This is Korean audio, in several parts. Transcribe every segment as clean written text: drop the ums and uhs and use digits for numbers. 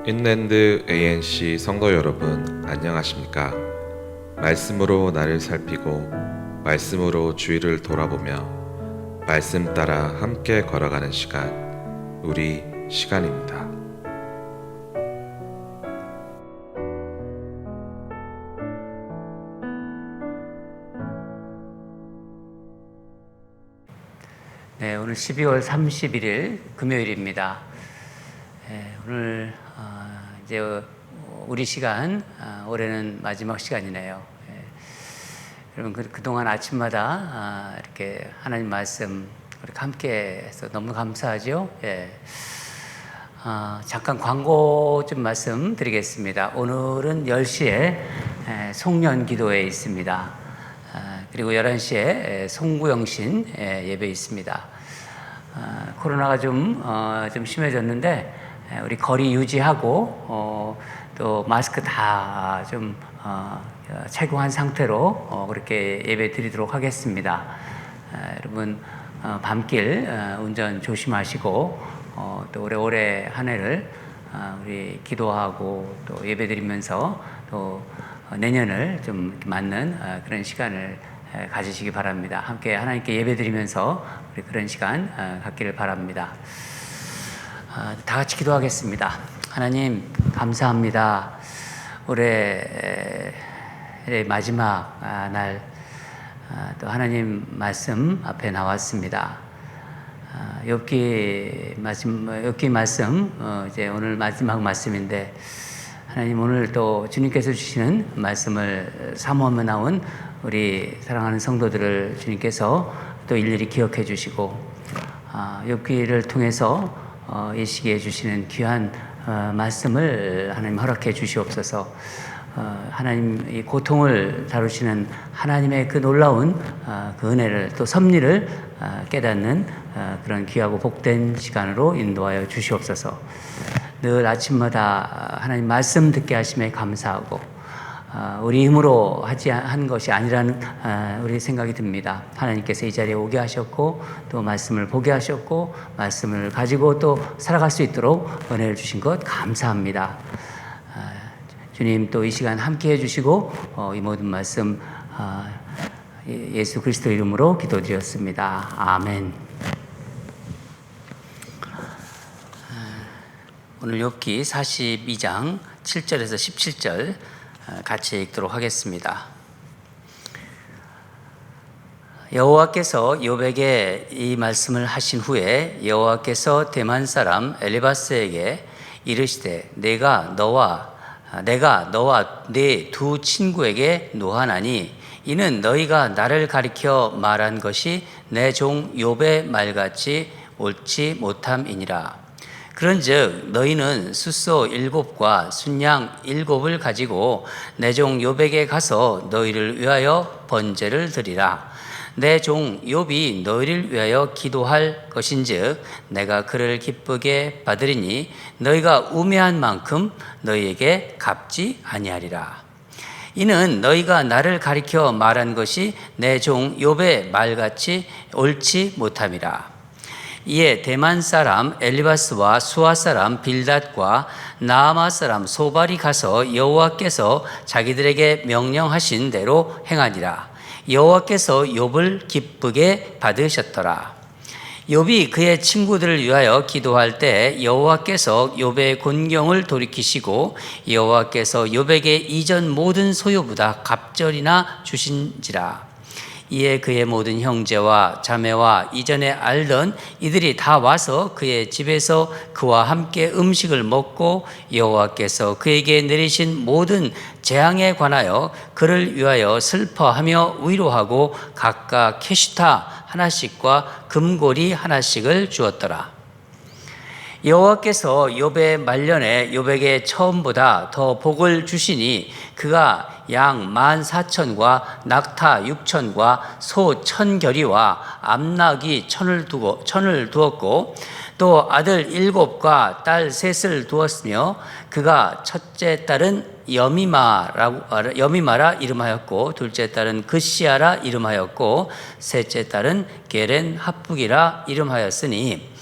인랜드 ANC 성도 여러분, 안녕하십니까? 말씀으로 나를 살피고 말씀으로 주위를 돌아보며 말씀 따라 함께 걸어가는 시간, 우리 시간입니다. 네, 오늘 12월 31일 금요일입니다. 오늘 이제 우리 시간, 올해는 마지막 시간이네요. 여러분 그동안 아침마다 이렇게 하나님 말씀 이렇게 함께 해서 너무 감사하죠. 잠깐 광고 좀 말씀드리겠습니다. 오늘은 10시에 송년 기도회 있습니다. 그리고 11시에 송구영신 예배 있습니다. 코로나가 좀 심해졌는데 우리 거리 유지하고 또 마스크 다 좀 착용한 상태로 그렇게 예배 드리도록 하겠습니다. 여러분 밤길 운전 조심하시고 또 오래오래 한 해를 우리 기도하고 또 예배 드리면서 또 내년을 좀 맞는 그런 시간을 가지시기 바랍니다. 함께 하나님께 예배 드리면서 우리 그런 시간 갖기를 바랍니다. 다 같이 기도하겠습니다. 하나님 감사합니다. 올해 마지막 날 또 하나님 말씀 앞에 나왔습니다. 욥기 말씀 이제 오늘 마지막 말씀인데 하나님 오늘 또 주님께서 주시는 말씀을 사모하며 나온 우리 사랑하는 성도들을 주님께서 또 일일이 기억해 주시고 욥기를 통해서 이 시기에 주시는 귀한 말씀을 하나님 허락해 주시옵소서. 하나님 이 고통을 다루시는 하나님의 그 놀라운 그 은혜를 또 섭리를 깨닫는 그런 귀하고 복된 시간으로 인도하여 주시옵소서. 늘 아침마다 하나님 말씀 듣게 하심에 감사하고 우리 힘으로 한 것이 아니라는 우리 생각이 듭니다. 하나님께서 이 자리에 오게 하셨고 또 말씀을 보게 하셨고 말씀을 가지고 또 살아갈 수 있도록 은혜를 주신 것 감사합니다. 주님 또 이 시간 함께 해주시고 이 모든 말씀 예수 그리스도 이름으로 기도드렸습니다. 아멘. 오늘 욥기 42장 7절에서 17절 같이 읽도록 하겠습니다. 여호와께서 욥에게 이 말씀을 하신 후에 여호와께서 대만 사람 엘리바스에게 이르시되 내가 너와 네 두 친구에게 노하나니 이는 너희가 나를 가리켜 말한 것이 내 종 욥의 말같이 옳지 못함이니라. 그런즉 너희는 숫소 7과 순양 7을 가지고 내 종 욥에게 가서 너희를 위하여 번제를 드리라. 내 종 욥이 너희를 위하여 기도할 것인즉 내가 그를 기쁘게 받으리니 너희가 우매한 만큼 너희에게 갚지 아니하리라. 이는 너희가 나를 가리켜 말한 것이 내 종 욥의 말같이 옳지 못함이라. 이에 대만 사람 엘리바스와 수아 사람 빌닷과 나아마 사람 소발이 가서 여호와께서 자기들에게 명령하신 대로 행하니라. 여호와께서 욥을 기쁘게 받으셨더라. 욥이 그의 친구들을 위하여 기도할 때 여호와께서 욥의 곤경을 돌이키시고 여호와께서 욥에게 이전 모든 소유보다 갑절이나 주신지라. 이에 그의 모든 형제와 자매와 이전에 알던 이들이 다 와서 그의 집에서 그와 함께 음식을 먹고 여호와께서 그에게 내리신 모든 재앙에 관하여 그를 위하여 슬퍼하며 위로하고 각각 캐시타 하나씩과 금고리 하나씩을 주었더라. 여호와께서 욥의 말년에 욥에게 처음보다 더 복을 주시니 그가 양 14,000과 낙타 6,000과 소 1,000결이와 암나귀 1,000을 두었고 또 아들 7과 딸 3을 두었으며 그가 첫째 딸은 여미마라 이름하였고 둘째 딸은 그시아라 이름하였고 셋째 딸은 게렌 합북이라 이름하였으니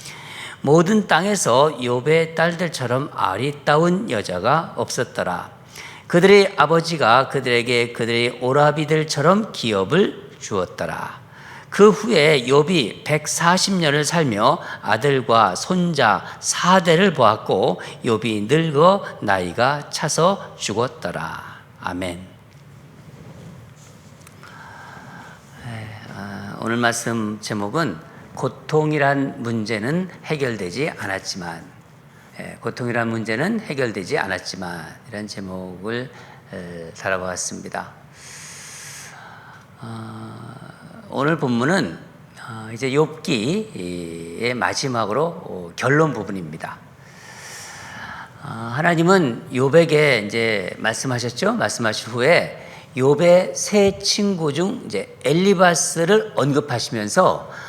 모든 땅에서 욥의 딸들처럼 아리따운 여자가 없었더라. 그들의 아버지가 그들에게 그들의 오라비들처럼 기업을 주었더라. 그 후에 욥이 140년을 살며 아들과 손자 4대를 보았고 욥이 늙어 나이가 차서 죽었더라. 아멘. 오늘 말씀 제목은 고통이란 문제는 해결되지 않았지만, 고통이란 문제는 해결되지 않았지만 이런 제목을 달아보았습니다. 오늘 본문은 이제 욥기의 마지막으로 결론 부분입니다. 하나님은 욥에게 이제 말씀하셨죠. 말씀하신 후에 욥의 세 친구 중 이제 엘리바스를 언급하시면서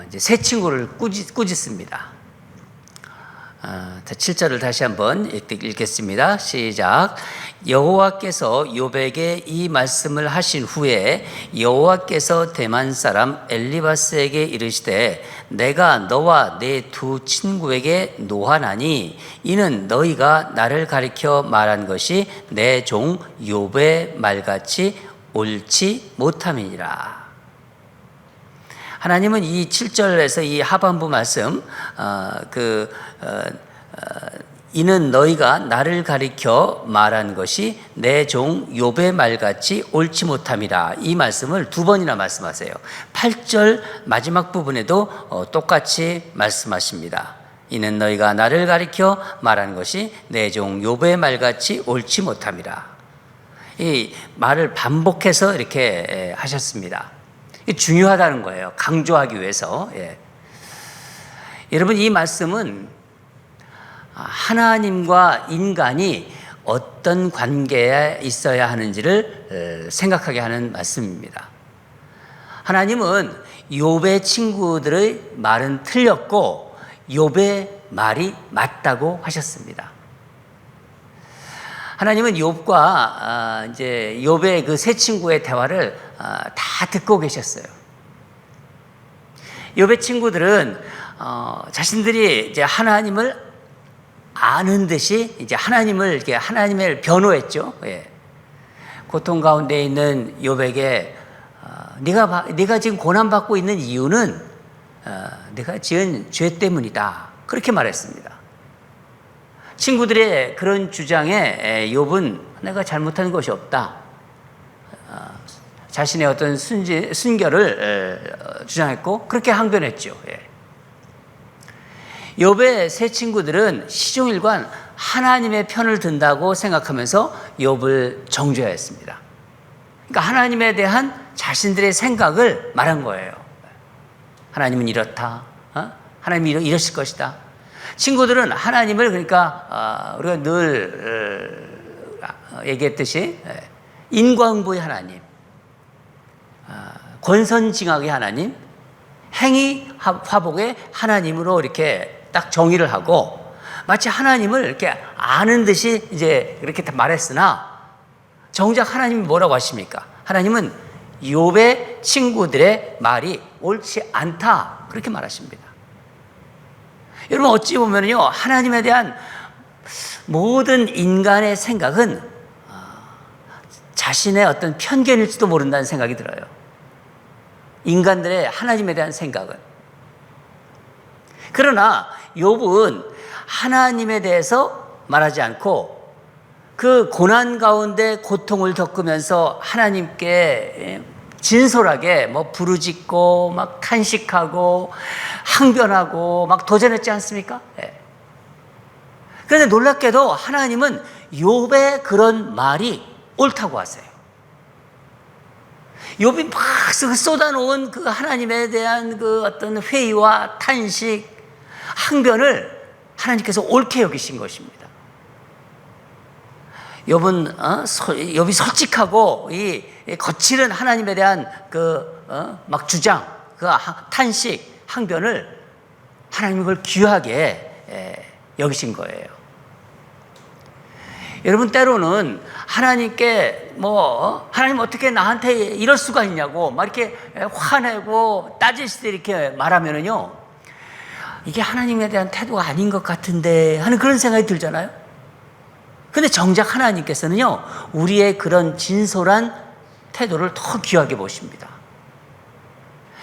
이제 세 친구를 꾸짖습니다. 7절을 다시 한번 읽겠습니다. 시작. 여호와께서 욥에게 이 말씀을 하신 후에 여호와께서 대만 사람 엘리바스에게 이르시되 내가 너와 내 두 친구에게 노하나니 이는 너희가 나를 가리켜 말한 것이 내 종 욥의 말같이 옳지 못함이니라. 하나님은 이 7절에서 이 하반부 말씀 이는 너희가 나를 가리켜 말한 것이 내 종 욥의 말같이 옳지 못함이라. 이 말씀을 두 번이나 말씀하세요. 8절 마지막 부분에도 똑같이 말씀하십니다. 이는 너희가 나를 가리켜 말한 것이 내 종 욥의 말같이 옳지 못함이라. 이 말을 반복해서 이렇게 하셨습니다. 중요하다는 거예요. 강조하기 위해서. 여러분, 이 말씀은 하나님과 인간이 어떤 관계에 있어야 하는지를 생각하게 하는 말씀입니다. 하나님은 욥의 친구들의 말은 틀렸고 욥의 말이 맞다고 하셨습니다. 하나님은 욥과 이제 욥의 그 세 친구의 대화를 다 듣고 계셨어요. 욥의 친구들은 자신들이 이제 하나님을 아는 듯이 이제 하나님을 변호했죠. 고통 가운데 있는 욥에게 네가 지금 고난 받고 있는 이유는 네가 지은 죄 때문이다. 그렇게 말했습니다. 친구들의 그런 주장에 욥은 내가 잘못한 것이 없다. 자신의 어떤 순결을 주장했고 그렇게 항변했죠. 욥의 세 친구들은 시종일관 하나님의 편을 든다고 생각하면서 욥을 정죄했습니다. 그러니까 하나님에 대한 자신들의 생각을 말한 거예요. 하나님은 이렇다. 하나님이 이러실 것이다. 친구들은 하나님을 그러니까 우리가 늘 얘기했듯이 인과응보의 하나님, 권선징악의 하나님, 행위 화복의 하나님으로 이렇게 딱 정의를 하고 마치 하나님을 이렇게 아는 듯이 이제 이렇게 말했으나 정작 하나님이 뭐라고 하십니까? 하나님은 욥의 친구들의 말이 옳지 않다 그렇게 말하십니다. 여러분 어찌 보면요 하나님에 대한 모든 인간의 생각은 자신의 어떤 편견일지도 모른다는 생각이 들어요. 인간들의 하나님에 대한 생각은. 그러나 욥은 하나님에 대해서 말하지 않고 그 고난 가운데 고통을 겪으면서 하나님께 진솔하게 부르짖고 막 탄식하고 항변하고 막 도전했지 않습니까? 그런데 놀랍게도 하나님은 욥의 그런 말이 옳다고 하세요. 욥이 막 쏟아놓은 그 하나님에 대한 그 어떤 회의와 탄식, 항변을 하나님께서 옳게 여기신 것입니다. 욥이 솔직하고 이 거칠은 하나님에 대한 막 주장, 그 탄식, 항변을 하나님이 그걸 귀하게 여기신 거예요. 여러분 때로는 하나님께 하나님 어떻게 나한테 이럴 수가 있냐고 막 이렇게 화내고 따질 때 이렇게 말하면은요 이게 하나님에 대한 태도가 아닌 것 같은데 하는 그런 생각이 들잖아요. 근데 정작 하나님께서는요, 우리의 그런 진솔한 태도를 더 귀하게 보십니다.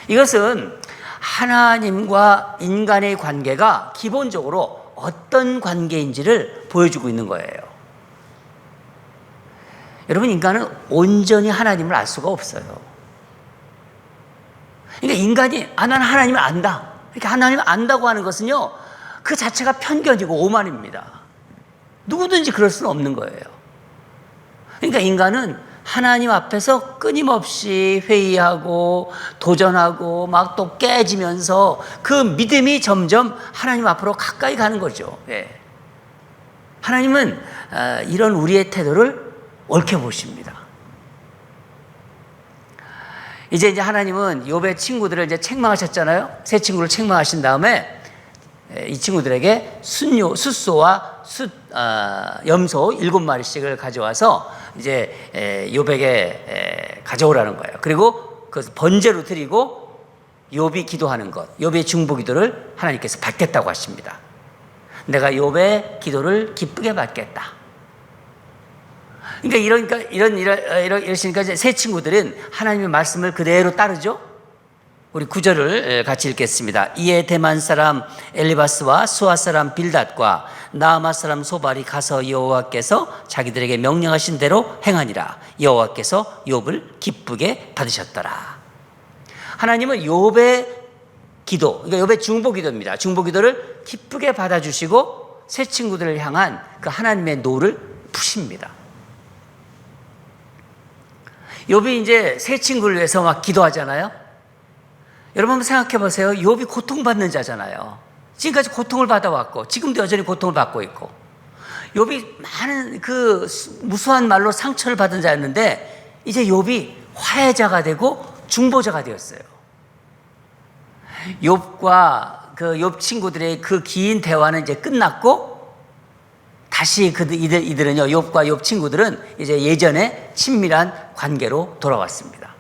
이것은 하나님과 인간의 관계가 기본적으로 어떤 관계인지를 보여주고 있는 거예요. 여러분, 인간은 온전히 하나님을 알 수가 없어요. 그러니까 인간이 나는 하나님을 안다, 이렇게 하나님을 안다고 하는 것은요, 그 자체가 편견이고 오만입니다. 누구든지 그럴 수는 없는 거예요. 그러니까 인간은 하나님 앞에서 끊임없이 회의하고 도전하고 막 또 깨지면서 그 믿음이 점점 하나님 앞으로 가까이 가는 거죠. 예. 하나님은 이런 우리의 태도를 옳게 보십니다. 이제 하나님은 욥의 친구들을 이제 책망하셨잖아요. 세 친구를 책망하신 다음에 이 친구들에게 숫소와 염소 7마리씩을 가져와서 이제 욥에게 가져오라는 거예요. 그리고 그것을 번제로 드리고 욥이 기도하는 것, 욥의 중보 기도를 하나님께서 받겠다고 하십니다. 내가 욥의 기도를 기쁘게 받겠다. 그러니까 이러시니까 이제 세 친구들은 하나님의 말씀을 그대로 따르죠. 우리 9절을 같이 읽겠습니다. 이에 대만 사람 엘리바스와 수아 사람 빌닷과 나아마 사람 소발이 가서 여호와께서 자기들에게 명령하신 대로 행하니라. 여호와께서 욥을 기쁘게 받으셨더라. 하나님은 욥의 기도, 그러니까 욥의 중보 기도입니다. 중보 기도를 기쁘게 받아주시고 세 친구들을 향한 그 하나님의 노를 푸십니다. 욥이 이제 세 친구를 위해서 막 기도하잖아요. 여러분 한번 생각해 보세요. 욥이 고통받는 자잖아요. 지금까지 고통을 받아왔고 지금도 여전히 고통을 받고 있고, 욥이 많은 그 무수한 말로 상처를 받은 자였는데 이제 욥이 화해자가 되고 중보자가 되었어요. 욥과 그 욥 친구들의 그 긴 대화는 이제 끝났고, 다시 이들은요, 욥과 욥 친구들은 이제 예전에 친밀한 관계로 돌아왔습니다.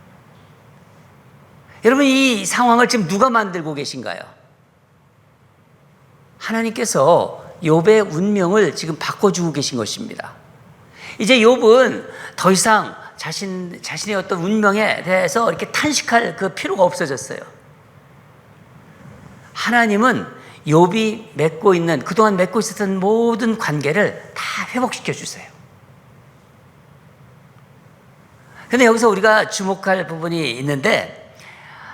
여러분, 이 상황을 지금 누가 만들고 계신가요? 하나님께서 욥의 운명을 지금 바꿔주고 계신 것입니다. 이제 욥은 더 이상 자신의 어떤 운명에 대해서 이렇게 탄식할 그 필요가 없어졌어요. 하나님은 욥이 그동안 맺고 있었던 모든 관계를 다 회복시켜 주세요. 그런데 여기서 우리가 주목할 부분이 있는데,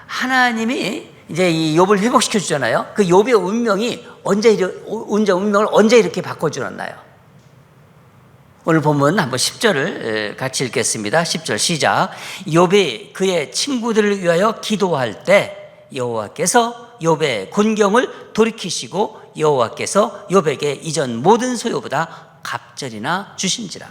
하나님이 이제 이 욥을 회복시켜 주잖아요. 그 욥의 운명을 언제 이렇게 바꿔주었나요? 오늘 보면 한번 10절을 같이 읽겠습니다. 10절 시작. 욥이 그의 친구들을 위하여 기도할 때 여호와께서 욥의 곤경을 돌이키시고 여호와께서 욥에게 이전 모든 소유보다 갑절이나 주신지라.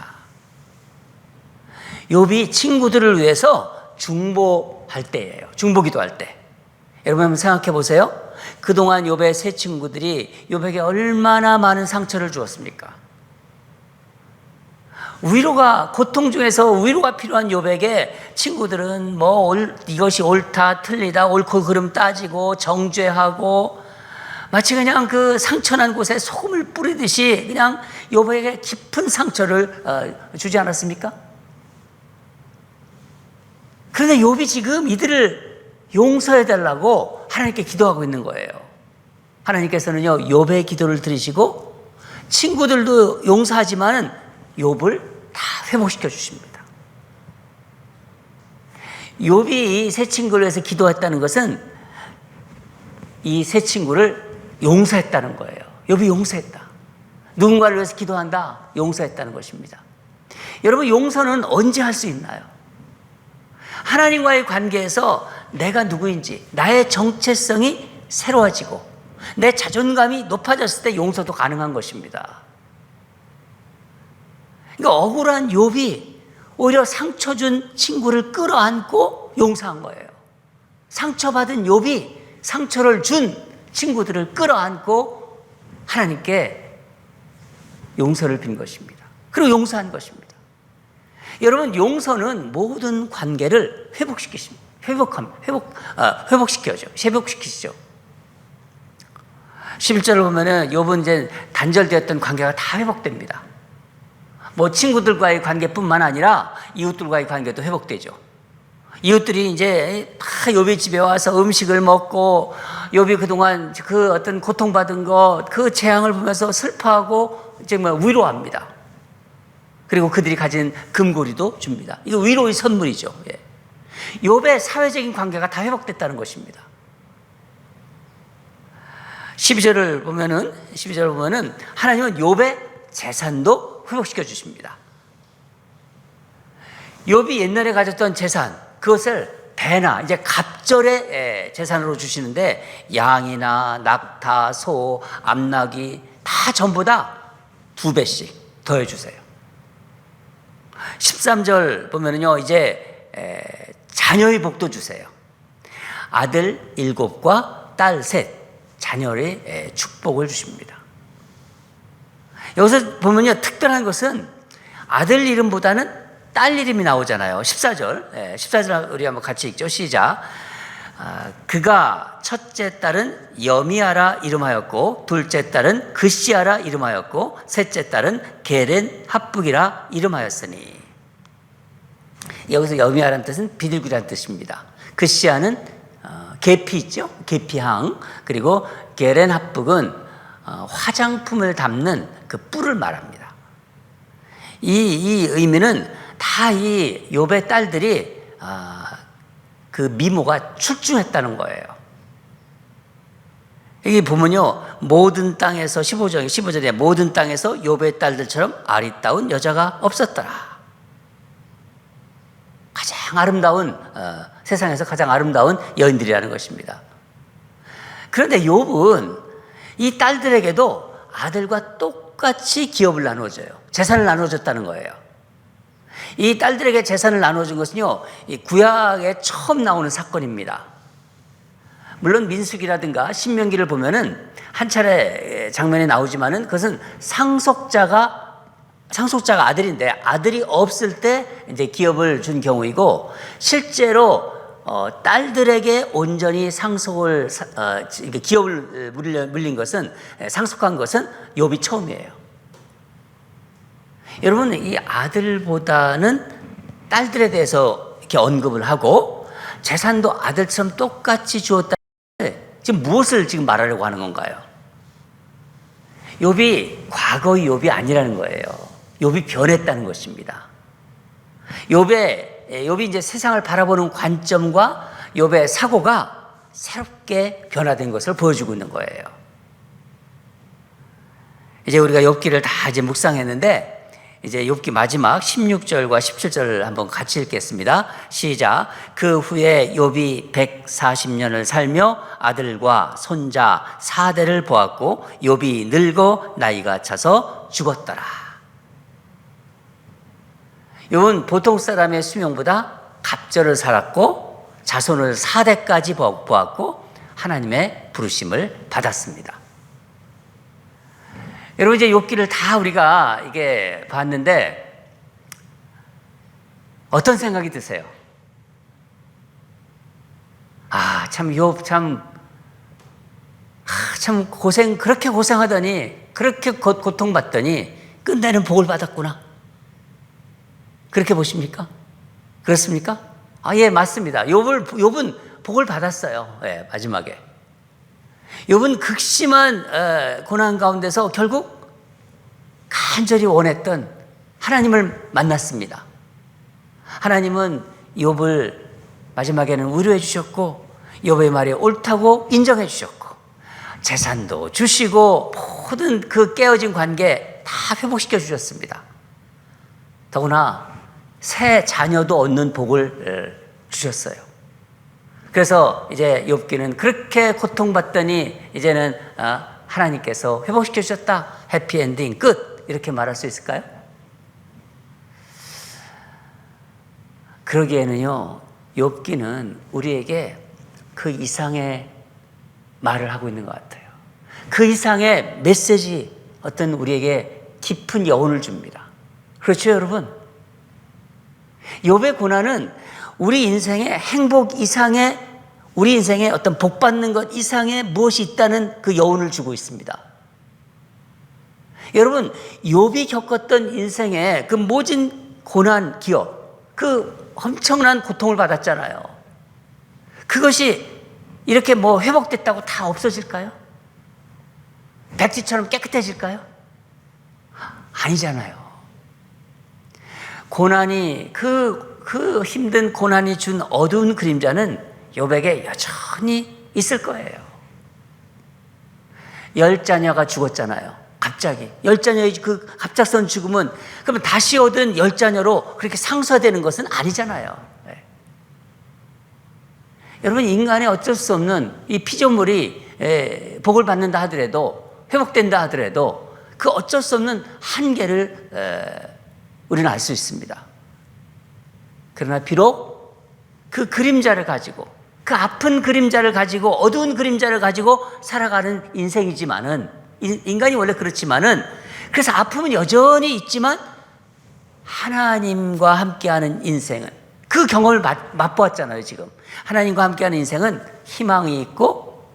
욥이 친구들을 위해서 중보할 때예요. 중보기도할 때. 여러분 한번 생각해 보세요. 그동안 욥의 세 친구들이 욥에게 얼마나 많은 상처를 주었습니까? 고통 중에서 위로가 필요한 욥에게 친구들은 이것이 옳다 틀리다 옳고 그름 따지고 정죄하고 마치 그냥 그 상처난 곳에 소금을 뿌리듯이 그냥 욥에게 깊은 상처를 주지 않았습니까? 그런데 욥이 지금 이들을 용서해 달라고 하나님께 기도하고 있는 거예요. 하나님께서는요, 욥의 기도를 들으시고 친구들도 용서하지만은 욥을 다 회복시켜 주십니다. 욥이 세 친구를 위해서 기도했다는 것은 이 세 친구를 용서했다는 거예요. 욥이 용서했다. 누군가를 위해서 기도한다. 용서했다는 것입니다. 여러분, 용서는 언제 할 수 있나요? 하나님과의 관계에서 내가 누구인지, 나의 정체성이 새로워지고 내 자존감이 높아졌을 때 용서도 가능한 것입니다. 그러니까 억울한 욥이 오히려 상처 준 친구를 끌어안고 용서한 거예요. 상처받은 욥이 상처를 준 친구들을 끌어안고 하나님께 용서를 빈 것입니다. 그리고 용서한 것입니다. 여러분, 용서는 모든 관계를 회복시키죠. 11절을 보면은 욥은 이제 단절되었던 관계가 다 회복됩니다. 뭐 친구들과의 관계뿐만 아니라 이웃들과의 관계도 회복되죠. 이웃들이 이제 다 욥의 집에 와서 음식을 먹고 욥이 그동안 그 어떤 고통받은 것, 그 재앙을 보면서 슬퍼하고 이제 뭐 위로합니다. 그리고 그들이 가진 금고리도 줍니다. 이거 위로의 선물이죠. 예. 욥의 사회적인 관계가 다 회복됐다는 것입니다. 12절을 보면은 하나님은 욥의 재산도 회복시켜 주십니다. 욥이 옛날에 가졌던 재산, 그것을 배나 이제 갑절의 재산으로 주시는데 양이나 낙타, 소, 암나귀 다 전부 다 2배씩 더해 주세요. 13절 보면은요, 이제 자녀의 복도 주세요. 아들 7과 딸 3, 자녀의 축복을 주십니다. 여기서 보면요, 특별한 것은 아들 이름보다는 딸 이름이 나오잖아요. 14절. 14절 우리 한번 같이 읽죠. 시작. 그가 첫째 딸은 여미아라 이름하였고 둘째 딸은 그시아라 이름하였고 셋째 딸은 게렌 합북이라 이름하였으니. 여기서 여미아라는 뜻은 비둘기라는 뜻입니다. 그시아는 계피 있죠. 계피향. 그리고 게렌 합북은 화장품을 담는 그 뿔을 말합니다. 이 의미는 다 이 욥의 딸들이 그 미모가 출중했다는 거예요. 여기 보면요, 모든 땅에서 15절에 모든 땅에서 욥의 딸들처럼 아리따운 여자가 없었더라. 가장 아름다운 세상에서 가장 아름다운 여인들이라는 것입니다. 그런데 욥은 이 딸들에게도 아들과 똑같이 기업을 나눠줘요. 재산을 나눠줬다는 거예요. 이 딸들에게 재산을 나눠준 것은요, 이 구약에 처음 나오는 사건입니다. 물론 민수기라든가 신명기를 보면은 한 차례 장면에 나오지만은 그것은 상속자가 아들인데 아들이 없을 때 이제 기업을 준 경우이고, 실제로 딸들에게 온전히 기업을 물린 것은, 상속한 것은 욥이 처음이에요. 여러분, 이 아들보다는 딸들에 대해서 이렇게 언급을 하고 재산도 아들처럼 똑같이 주었다. 지금 무엇을 지금 말하려고 하는 건가요? 욥이 과거의 욥이 아니라는 거예요. 욥이 변했다는 것입니다. 욥이 이제 세상을 바라보는 관점과 욥의 사고가 새롭게 변화된 것을 보여주고 있는 거예요. 이제 우리가 욥기를 다 이제 묵상했는데, 이제 욥기 마지막 16절과 17절을 한번 같이 읽겠습니다. 시작. 그 후에 욥이 140년을 살며 아들과 손자 4대를 보았고 욥이 늙어 나이가 차서 죽었더라. 욥은 보통 사람의 수명보다 갑절을 살았고 자손을 4대까지 보았고 하나님의 부르심을 받았습니다. 여러분, 이제 욥기를 다 우리가 이게 봤는데 어떤 생각이 드세요? 참 욥 참 그렇게 고생하더니, 그렇게 고통받더니 끝내는 복을 받았구나. 그렇게 보십니까? 그렇습니까? 예, 맞습니다. 욥은 복을 받았어요. 예, 마지막에. 욥은 극심한 고난 가운데서 결국 간절히 원했던 하나님을 만났습니다. 하나님은 욥을 마지막에는 위로해 주셨고 욥의 말이 옳다고 인정해 주셨고 재산도 주시고 모든 그 깨어진 관계 다 회복시켜 주셨습니다. 더구나 새 자녀도 얻는 복을 주셨어요. 그래서 이제 욥기는 그렇게 고통받더니 이제는 하나님께서 회복시켜 주셨다. 해피엔딩 끝. 이렇게 말할 수 있을까요? 그러기에는요, 욥기는 우리에게 그 이상의 말을 하고 있는 것 같아요. 그 이상의 메시지, 어떤 우리에게 깊은 여운을 줍니다. 그렇죠, 여러분? 욥의 고난은 우리 인생의 행복 이상의 우리 인생에 어떤 복받는 것 이상의 무엇이 있다는 그 여운을 주고 있습니다. 여러분, 욥이 겪었던 인생의 그 모진 고난, 기억, 그 엄청난 고통을 받았잖아요. 그것이 이렇게 뭐 회복됐다고 다 없어질까요? 백지처럼 깨끗해질까요? 아니잖아요. 고난이 그 힘든 고난이 준 어두운 그림자는 욥에게 여전히 있을 거예요. 10자녀가 죽었잖아요. 갑자기 10자녀의 그 갑작스러운 죽음은 그러면 다시 얻은 10자녀로 그렇게 상쇄되는 것은 아니잖아요. 네. 여러분, 인간의 어쩔 수 없는 이 피조물이 복을 받는다 하더라도, 회복된다 하더라도 그 어쩔 수 없는 한계를 우리는 알 수 있습니다. 그러나 비록 그 그림자를 가지고, 그 아픈 그림자를 가지고, 어두운 그림자를 가지고 살아가는 인생이지만은, 인간이 원래 그렇지만은, 그래서 아픔은 여전히 있지만 하나님과 함께하는 인생은, 그 경험을 맛보았잖아요. 지금 하나님과 함께하는 인생은 희망이 있고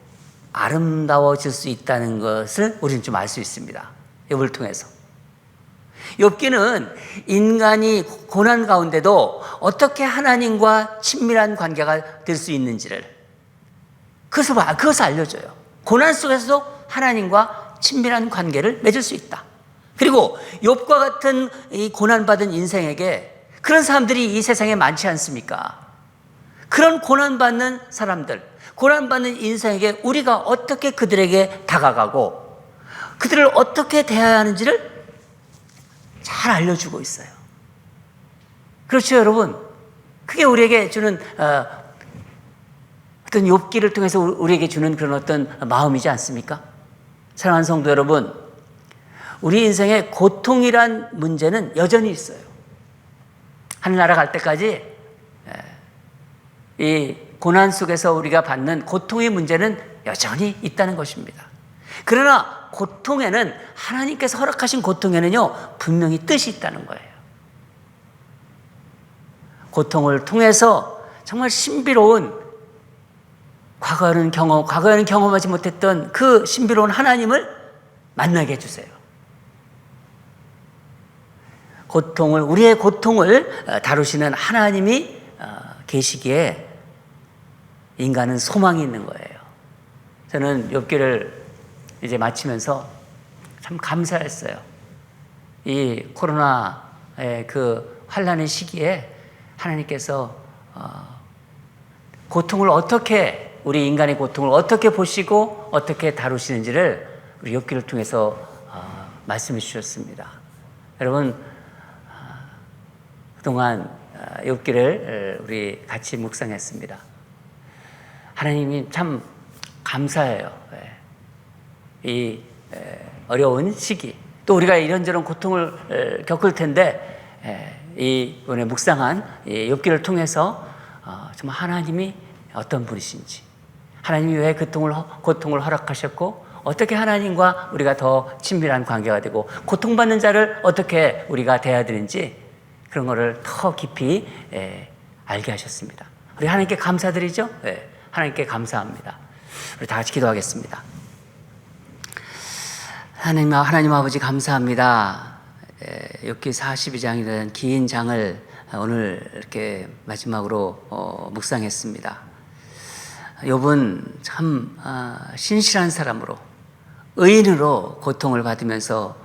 아름다워질 수 있다는 것을 우리는 좀 알 수 있습니다. 욥을 통해서. 욥기는 인간이 고난 가운데도 어떻게 하나님과 친밀한 관계가 될 수 있는지를 그것을 알려줘요. 고난 속에서도 하나님과 친밀한 관계를 맺을 수 있다. 그리고 욥과 같은 이 고난받은 인생에게 그런 사람들이 이 세상에 많지 않습니까? 그런 고난받는 사람들, 고난받는 인생에게 우리가 어떻게 그들에게 다가가고 그들을 어떻게 대해야 하는지를 잘 알려주고 있어요. 그렇죠, 여러분? 그게 우리에게 주는 어떤 욥기를 통해서 우리에게 주는 그런 어떤 마음이지 않습니까? 사랑하는 성도 여러분, 우리 인생에 고통이란 문제는 여전히 있어요. 하늘나라 갈 때까지 이 고난 속에서 우리가 받는 고통의 문제는 여전히 있다는 것입니다. 그러나 고통에는, 하나님께서 허락하신 고통에는요, 분명히 뜻이 있다는 거예요. 고통을 통해서 정말 신비로운 과거에는 경험하지 못했던 그 신비로운 하나님을 만나게 해주세요. 우리의 고통을 다루시는 하나님이 계시기에 인간은 소망이 있는 거예요. 저는 욥기를 이제 마치면서 참 감사했어요. 이 코로나의 그 환난의 시기에 하나님께서 고통을 어떻게, 우리 인간의 고통을 어떻게 보시고 어떻게 다루시는지를 우리 욥기를 통해서 말씀해 주셨습니다. 여러분, 그동안 욥기를 우리 같이 묵상했습니다. 하나님이 참 감사해요. 이 어려운 시기, 또 우리가 이런저런 고통을 겪을 텐데, 이번에 묵상한 이 욥기를 통해서 정말 하나님이 어떤 분이신지, 하나님이 왜 고통을 허락하셨고, 어떻게 하나님과 우리가 더 친밀한 관계가 되고, 고통받는 자를 어떻게 우리가 대해야 되는지, 그런 거를 더 깊이 알게 하셨습니다. 우리 하나님께 감사드리죠? 하나님께 감사합니다. 우리 다 같이 기도하겠습니다. 하나님 아버지 감사합니다. 욥기 42장이라는 긴 장을 오늘 이렇게 마지막으로 묵상했습니다. 욥은 참 신실한 사람으로, 의인으로 고통을 받으면서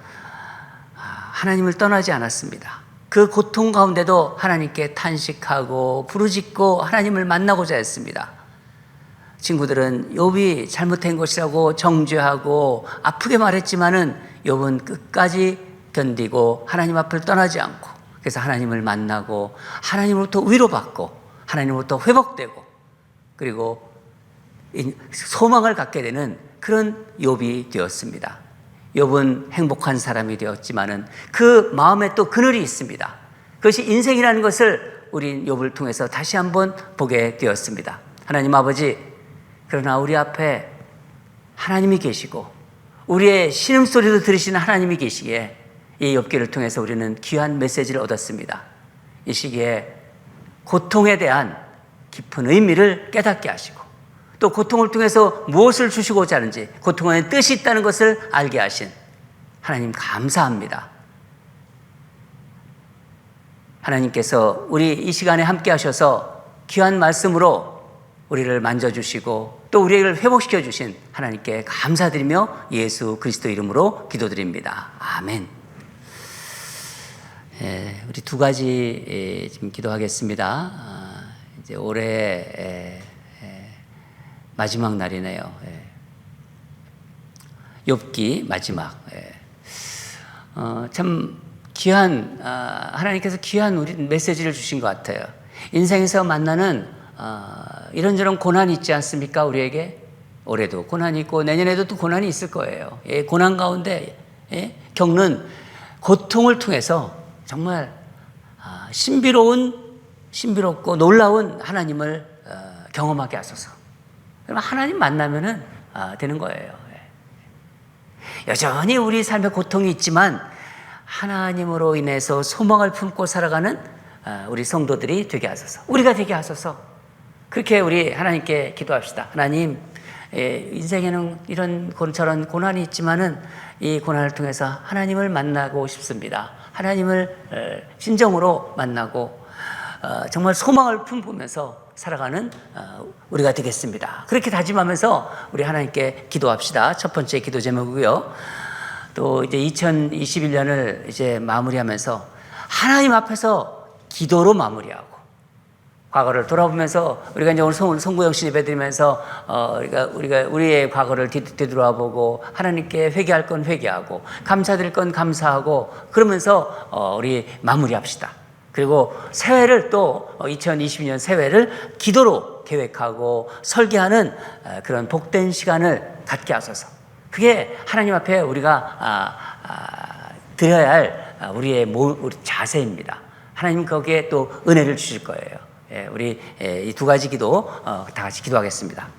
하나님을 떠나지 않았습니다. 그 고통 가운데도 하나님께 탄식하고 부르짖고 하나님을 만나고자 했습니다. 친구들은 욥이 잘못한 것이라고 정죄하고 아프게 말했지만은 욥은 끝까지 견디고 하나님 앞을 떠나지 않고, 그래서 하나님을 만나고 하나님으로부터 위로받고 하나님으로부터 회복되고, 그리고 소망을 갖게 되는 그런 욥이 되었습니다. 욥은 행복한 사람이 되었지만은 그 마음에 또 그늘이 있습니다. 그것이 인생이라는 것을 우리 욥을 통해서 다시 한번 보게 되었습니다. 하나님 아버지, 그러나 우리 앞에 하나님이 계시고 우리의 신음소리도 들으시는 하나님이 계시기에 이 욥기를 통해서 우리는 귀한 메시지를 얻었습니다. 이 시기에 고통에 대한 깊은 의미를 깨닫게 하시고, 또 고통을 통해서 무엇을 주시고자 하는지, 고통 안에 뜻이 있다는 것을 알게 하신 하나님 감사합니다. 하나님께서 우리 이 시간에 함께 하셔서 귀한 말씀으로 우리를 만져주시고 또 우리를 회복시켜 주신 하나님께 감사드리며 예수 그리스도 이름으로 기도드립니다. 아멘. 우리 두 가지 지금 기도하겠습니다. 이제 올해 마지막 날이네요. 욥기 마지막. 참 귀한 하나님께서 귀한 우리 메시지를 주신 것 같아요. 인생에서 만나는 이런저런 고난이 있지 않습니까? 우리에게 올해도 고난이 있고 내년에도 또 고난이 있을 거예요. 고난 가운데 겪는 고통을 통해서 정말 신비롭고 놀라운 하나님을 경험하게 하소서. 그러면 하나님 만나면은 되는 거예요. 여전히 우리 삶에 고통이 있지만 하나님으로 인해서 소망을 품고 살아가는 우리 성도들이 되게 하소서. 우리가 되게 하소서. 그렇게 우리 하나님께 기도합시다. 하나님, 인생에는 이런 저런 고난이 있지만은 이 고난을 통해서 하나님을 만나고 싶습니다. 하나님을 진정으로 만나고 정말 소망을 품으면서 살아가는 우리가 되겠습니다. 그렇게 다짐하면서 우리 하나님께 기도합시다. 첫 번째 기도 제목이고요. 또 이제 2021년을 이제 마무리하면서 하나님 앞에서 기도로 마무리하고 과거를 돌아보면서 우리가 이제 오늘 송구영신 예배드리면서 우리가 우리의 과거를 되돌아보고 하나님께 회개할 건 회개하고 감사드릴 건 감사하고 그러면서 우리 마무리합시다. 그리고 새해를 또 2022년 새해를 기도로 계획하고 설계하는 그런 복된 시간을 갖게 하소서. 그게 하나님 앞에 우리가 드려야 할 우리 자세입니다. 하나님 거기에 또 은혜를 주실 거예요. 우리 이 두 가지 기도 다 같이 기도하겠습니다.